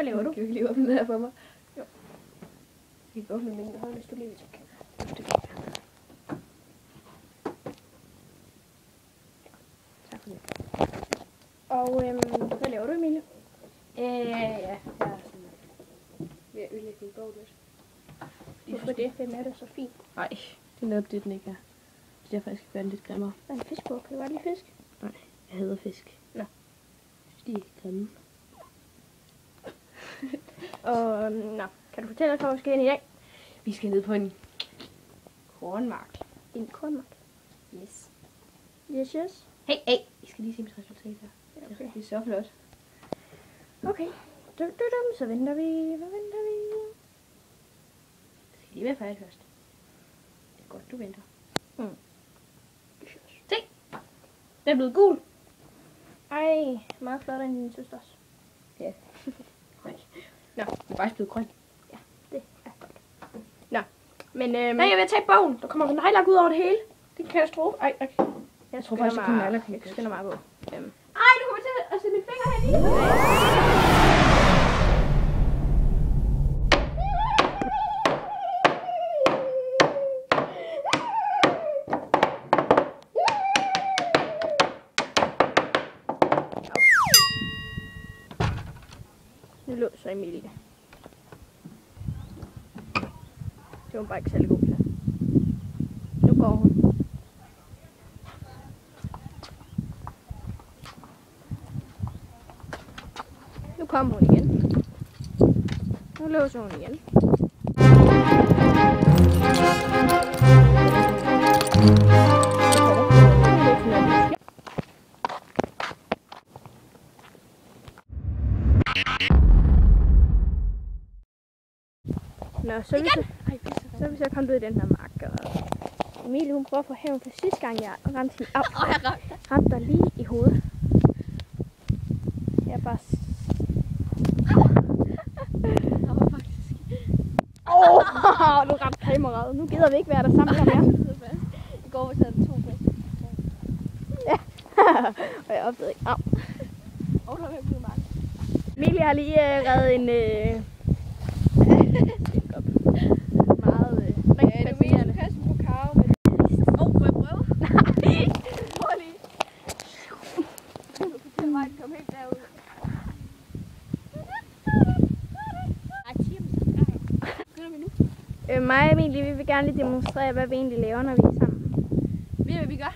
Hvad laver du? Kan du ikke lige åbne den her for mig? Jo. Vi kan åbne min hånd, hvis du lige vil tage kamera. Tak for det. Og hvad laver du, Emilie? Ja, jeg er sådan ved at ødelægge min bog lidt. Hvorfor det? Den er da så fint. Nej, det er netop det, den ikke er. Så derfor jeg skal gøre den lidt grimmere. Der er en fisk på. Kan du godt lide fisk? Nej, jeg hader fisk. Nå. Jeg synes, de er grimme. Og kan du fortælle os, hvor vi skal ind i dag? Vi skal ned på en kornmark. En kornmark. Yes. Yes. Hey, I skal lige se mit resultat her. Ja, okay. Det er så flot. Okay. Så venter vi. Hvad venter vi? Det skal lige være færdigt først. Det er godt, du venter. Mm. Se! Den er blevet gul. Ej, meget flottere end din søsters. Ja. Nej. Nå, den er faktisk blevet grøn. Ja, det er godt. Nå, men Nej, jeg vil tage bogen. Der kommer nejlak ud over det hele. Det er en katastrofe. Ej. jeg tror faktisk, jeg kun nejlak kan skynder mig på. Ej, du kommer til at sætte min finger hen i. Nu låser Emilie. Det var bare ikke særlig god til. Nu går hun. Nu kommer hun igen. Nu låser hun igen. Nå, så er vi så kommet ud i den her mark, og Emilie hun prøver at få hævn for sidste gang, jeg ramte hende. Jeg ramte dig lige i hovedet. Jeg er bare... du ramte kameraet. Nu gider vi ikke være der sammen mere. I går var det 2 pladser. Ja, og jeg opdagede ikke. Au. Og der er blevet mange. Emilie har lige reddet en... meget rigtig fascinerende. Kasse på karo med må jeg prøve? Nej. Prøv lige. Du kan fortælle mig, at den kom helt derud. Mig og Emilie, vi vil gerne lige demonstrere, hvad vi egentlig laver, når vi er sammen. Ved I, hvad vi gør?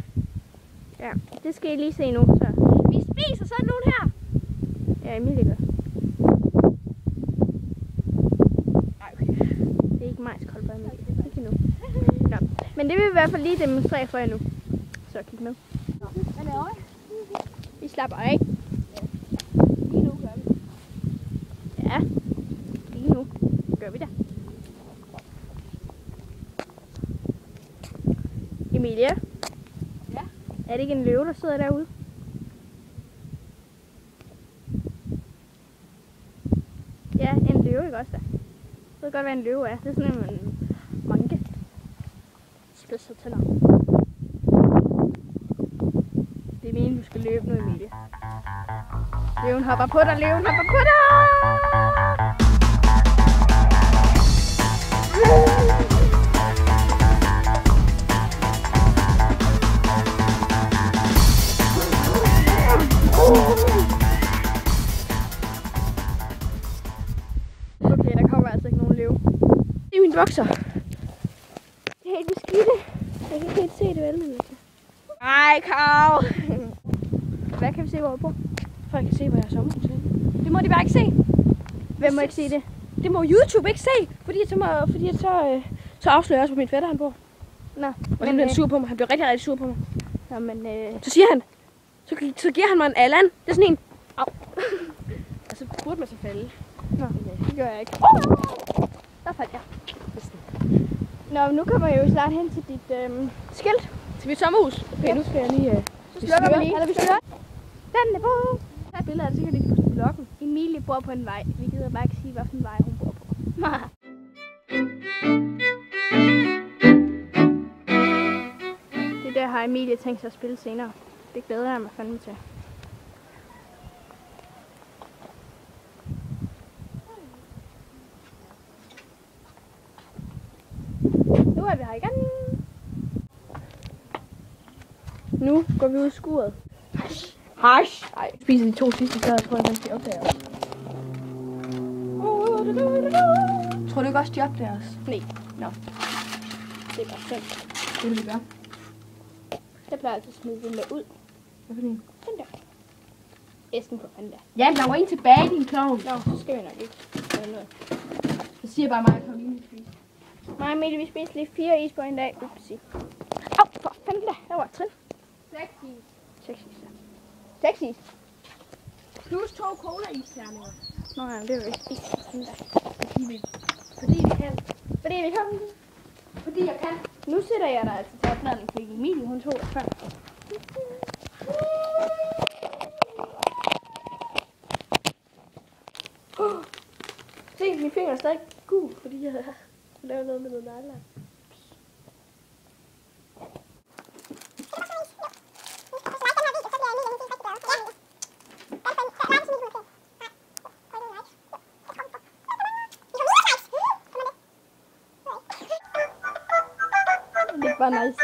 Ja, det skal I lige se nu, så. Vi spiser sådan nogle her. Ja, Emilie gør. Nej, okay. Det er ikke majskolber, Emilie. Ikke endnu. Nå. Men det vil vi i hvert fald lige demonstrere for jer nu. Så kig med. Hvad laver I? Vi slapper af. Lige nu gør vi. Ja, lige nu gør vi det. Emilie? Ja? Er det ikke en løve, der sidder derude? Ja, en løve, ikke også da? Jeg ved godt, hvad en løve er. Det er sådan en manke. Spidser tænder. Det er meningen, du skal løbe nu, Emilie. Løven hopper på dig, løven hopper på dig! Okay, der kommer altså ikke nogen løve. Det er min bokser. Det er helt beskidte. Jeg kan ikke helt se det, vel, men ej, Kav! Hvad kan vi se, hvor vi bor? Folk kan se, hvor jeg har sommerhus henne. Det må de bare ikke se. Hvem må ikke se det? Det må YouTube ikke se, fordi så afslører jeg også, hvor min fætter han bor. Nå, Og han bliver sur på mig. Han bliver rigtig, rigtig sur på mig. Nå, men Så siger han, så giver han mig en Allan. Det er sådan en. Au. Og så burde man så falde. Nå, det gør jeg ikke. Der faldt jeg. Nå, nu kommer jeg jo snart hen til dit skilt. Til mit sommerhus. Okay, nu skal jeg lige... Så slukker vi lige. Eller vi styrer. Den er på. Tag et billede af det, så kan jeg lige på bloggen. Emilie bor på en vej. Vi gider bare ikke sige, hvilken vej hun bor på. Det der har Emilie tænkt sig at spille senere. Det glæder jeg mig fandme til. Nu er vi her igen. Nu går vi ud i skuret. Hash. Nej. Spiser de 2 sidste, så tror jeg, at de opdager os. Tror du ikke også, de opdager os? Nej. Nå. Det er bare synd. Det vil vi gøre. Jeg plejer altid at smide den der ud. Hvad for en? Den der. Æsken på fanden der. Ja, der var en tilbage, din klovn. Nå, så skal vi nok ikke. Så siger bare mig, at Karoline spiser. Mig og Emilie, vi spiste lige 4 is på en dag. Upsi. Au, for fanden da. Der var et trin. 6 is. 6 is. 6 is. Plus 2 cola-isterninger. Nå ja, det er jo ikke is. Fordi vi kan. Fordi vi kan. Fordi jeg kan. Nu sætter jeg dig altså til opladning, fordi Emilie, hun tog det før. Se, min finger er stadig gul, fordi jeg har lavet noget med noget nærlag. Det er bare nice.